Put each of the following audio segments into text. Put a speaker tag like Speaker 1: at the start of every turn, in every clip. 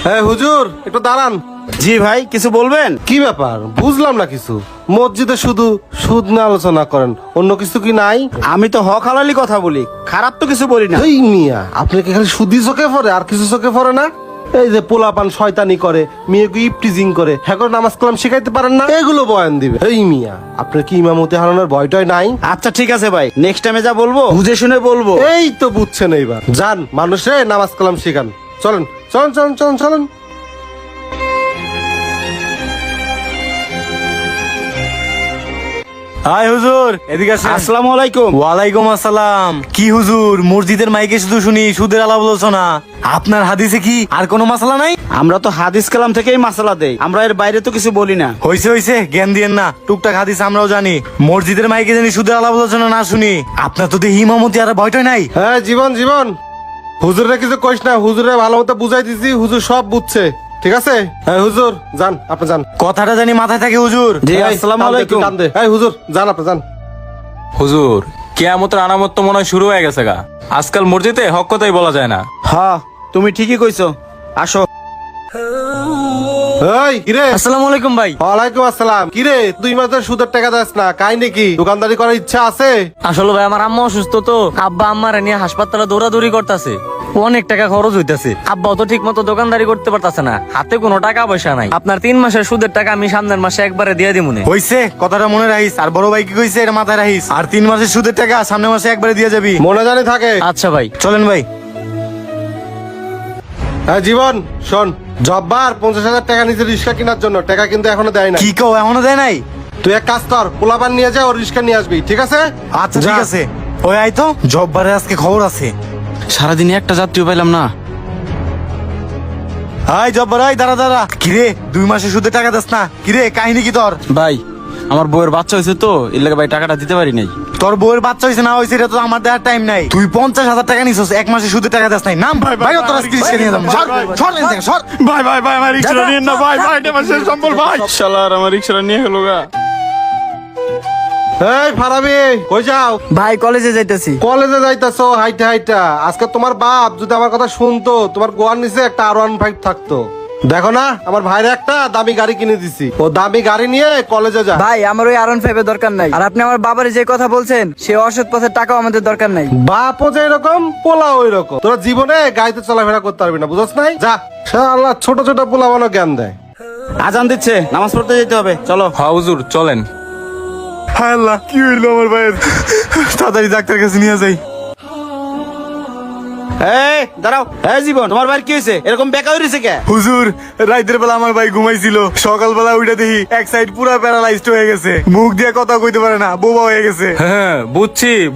Speaker 1: হ্যাঁ হুজুর, একটু দাঁড়ান।
Speaker 2: জি ভাই, কিছু বলবেন?
Speaker 1: কি ব্যাপার বুঝলাম না কিছু। মসজিদে শুধু সুদ নিয়ে আলোচনা করেন, অন্য কিছু কি নাই?
Speaker 2: আমি তো হক হালালি কথা বলি, খারাপ তো কিছু বলি না।
Speaker 1: এই মিয়া, আপনি কি খালি সুদি চোখে পড়ে আর কিছু চোখে পড়ে না? এই যে পোলাপান শয়তানি করে, মেয়েকে ইপটিজিং করে, হ্যাঁ নামাজ কালাম শিখাইতে পারেন না, এগুলো বয়ান দিবে। এই মিয়া, আপনার কি ইমামতি হারানোর ভয়টয় নাই?
Speaker 2: আচ্ছা ঠিক আছে ভাই, নেক্সট টাইমে যা বলবো বুঝে শুনে বলবো।
Speaker 1: এই তো বুঝছেন, এইবার যান মানুষে নামাজ কালাম শিখান। চলেন চলেন চলেন চলেন চলেন।
Speaker 3: হাই হুজুর, এদিকে আসেন।
Speaker 2: আসসালামু আলাইকুম।
Speaker 3: ওয়ালাইকুম আসসালাম। কি হুজুর, মসজিদের মাইকে শুধু শুনি সুদের আলাপ আলোচনা, আপনার হাদিসে কি আর কোনো মাসালা নাই?
Speaker 2: আমরা তো হাদিস কালাম থেকেই মাসালা দেই, আমরা এর বাইরে তো কিছু বলি না।
Speaker 3: হইছে হইছে, জ্ঞান দিয়েন না। টুকটাক হাদিস আমরাও জানি, মসজিদের মাইকে জানি সুদের আলাপ আলোচনা না শুনি। আপনার তো দেখি ইমামতি আর ভয়টয় নাই।
Speaker 1: হ্যাঁ জীবন জীবন, হুজুরে কিছু কইস না, হুজুরে ভালো মতো বুঝাই দিছি, হুজুর সব বুঝছে। ঠিক আছে? হ্যাঁ হুজুর যান, আপনি যান।
Speaker 3: কথাটা জানি মাথায় থাকে হুজুর।
Speaker 2: জি
Speaker 1: এই,
Speaker 2: আসসালামু
Speaker 1: টান দে,
Speaker 2: আলাইকুম।
Speaker 1: টান দে। এই হুজুর যান, আপনি যান।
Speaker 4: হুজুর, কিয়ামতের আলামত তো মনে হয় শুরু হয়ে গেছে গা। আজকাল মসজিদে হক কথাই বলা যায় না।
Speaker 2: হ্যাঁ তুমি ঠিকই কইছো, আসো।
Speaker 1: এই কিরে?
Speaker 3: আসসালামু আলাইকুম ভাই।
Speaker 1: ওয়ালাইকুম আসসালাম। কিরে, 2 মাস ধরে সুদের টাকা দাস না, কাই নাকি? দোকানদারি করার ইচ্ছা আছে?
Speaker 5: আসলে ভাই আমার আম্মা অসুস্থ তো, আব্বা আম্মার নিয়ে হাসপাতালে দৌড়াদৌড়ি করতেছে, অনেক টাকা খরচ হইতাছে। আব্বাও তো ঠিক মতো দোকানদারি করতে পারতাছে না, হাতে কোনো টাকা পয়সা নাই। আপনার 3 মাসের সুদের টাকা আমি সামনের মাসে একবারে দিয়ে দিমুনে।
Speaker 3: হইছে, কথাটা মনে রাখিস। আর বড় ভাই কি কইছে এটা মাথায় রাখিস। আর 3 মাসের সুদের টাকা সামনের মাসে একবারে দিয়ে যাবি।
Speaker 1: মনে জানি থাকে।
Speaker 5: আচ্ছা ভাই।
Speaker 3: চলেন ভাই।
Speaker 1: হ্যাঁ জীবন শোন, জব্বার 50,000 টাকা নিচে রিক্সা কেনার জন্য, টাকা কিন্তু এখনো দেয় না।
Speaker 3: কি কও, এখনো দেয় নাই?
Speaker 1: তুই এক কাজ কর, পোলাপান নিয়ে যা, ওর রিক্সা নিয়ে আসবি, ঠিক আছে?
Speaker 3: আচ্ছা
Speaker 1: যা।
Speaker 3: ঠিক আছে। ওই আই তো, জব্বারে আজকে খবর আছে।
Speaker 2: সারাদিনে একটা যাত্রী পাইলাম না।
Speaker 3: হাই জব্বার, আই দাঁড়া দাঁড়া। কিরে, 2 মাসের সুদের টাকা দাস না? কিরে, কাহিনী কি তোর?
Speaker 2: ভাই আমার বউয়ের বাচ্চা হয়েছে তো, এর লাগে ভাই টাকাটা দিতে পারি নাই।
Speaker 3: তোর বউয়ের বাচ্চা হয়েছে না হয়েছে এটা তো আমার দেওয়ার টাইম নাই। তুই 50,000 টাকা নিছিস, 1 মাসের সুদের টাকা দাস নাই। নাম ভাই তোর আজকে রিক্সা নিয়ে যাবো। সর সর লেন থেকে, সর।
Speaker 4: ভাই ভাই ভাই, আমার রিক্সাটা নিয়ে না ভাই, ভাই এটা আমার শেষ সম্বল ভাই। শালার আমার রিক্সাটা নিয়ে গেল গা।
Speaker 1: এই ফারাবি, কই যাও?
Speaker 5: ভাই কলেজে যাইতেছি।
Speaker 1: কলেজে যাইতাছো হাইটা হাইটা? আজকে তোমার বাপ যদি আমার কথা শুনতো, তোমার গোয়ার নিচে একটা R15 থাকতো। দেখো না, আমার ভাইরে একটা দামি গাড়ি কিনে দিছি, ও দামি গাড়ি নিয়ে কলেজে যা।
Speaker 5: ভাই আমার ওই R15 এর দরকার নাই, আর আপনি আমার বাবার যে কথা বলছেন সে অসৎ পথের টাকাও আমাদের দরকার নাই।
Speaker 1: বাপও যে এরকম, পোলা ওই রকম। তোরা জীবনে গাড়িতে চলাফেরা করতে পারবি না, বুঝছ নাই? যা, শালা ছোট ছোট পোলা বানো জ্ঞান দেয়।
Speaker 2: আজান দিচ্ছে, নামাজ পড়তে যেতে হবে, চলো।
Speaker 4: হ্যাঁ হুজুর চলেন।
Speaker 3: হায় আল্লাহ, কি হইলো আমার ভাইয়ের? তাড়াতাড়ি ডাক্তার কাছে নিয়ে যাই।
Speaker 2: এই দাঁড়াও। এই জীবন, তোমার ভাই কি হয়েছে? এরকম বেকা হয়েছে কে?
Speaker 3: হুজুর, রাতের বেলা আমার ভাই ঘুমাইছিল, সকালবেলা উঠে দেখি এক সাইড পুরো প্যারালাইজড হয়ে গেছে, মুখ দিয়ে কথা কইতে পারে না, বোবা হয়ে গেছে।
Speaker 4: হ্যাঁ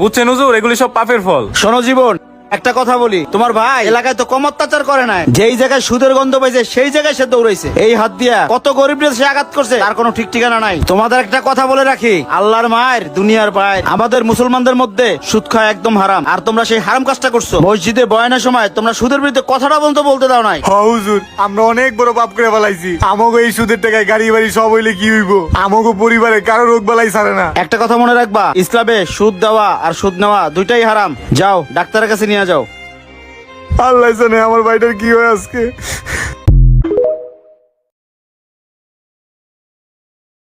Speaker 4: বুঝছেন হুজুর, এগুলি সব পাপের ফল।
Speaker 2: শোনো জীবন, একটা কথা বলি, তোমার ভাই এলাকায় তো কম অত্যাচার করে না, যেই জায়গায় সুদের গন্ধ পাইছে সেই জায়গায় সে দৌড়াইছে। এই হাত দিয়া কত গরিবদের সে আঘাত করছে, তার কোনো ঠিক ঠিকানা নাই। তোমাদের একটা কথা বলে রাখি, আল্লাহর মায়ের দুনিয়ার পায়, আমাদের মুসলমানদের মধ্যে সুদ খাওয়া একদম হারাম। আর তোমরা সেই হারাম কাজটা করছো। মসজিদে বয়ানের সময় তোমরা সুদের বিরুদ্ধে কথাটা বলতে দাও নাই।
Speaker 3: হ্যাঁ হুজুর, আমরা অনেক বড় পাপ করে ফেলাইছি। আমাগো এই সুদের টাকায় গাড়ি বাড়ি সব হইলে কি হইব? আমাগো পরিবারে কারো রোগ বালাই ছাড়ে না।
Speaker 2: একটা কথা মনে রাখবা, ইসলামে সুদ দেওয়া আর সুদ নেওয়া দুইটাই হারাম। যাও ডাক্তারের কাছে নিয়ে যাও।
Speaker 3: আল্লাহ জানে আমার ভাইটার কি হয় আজকে।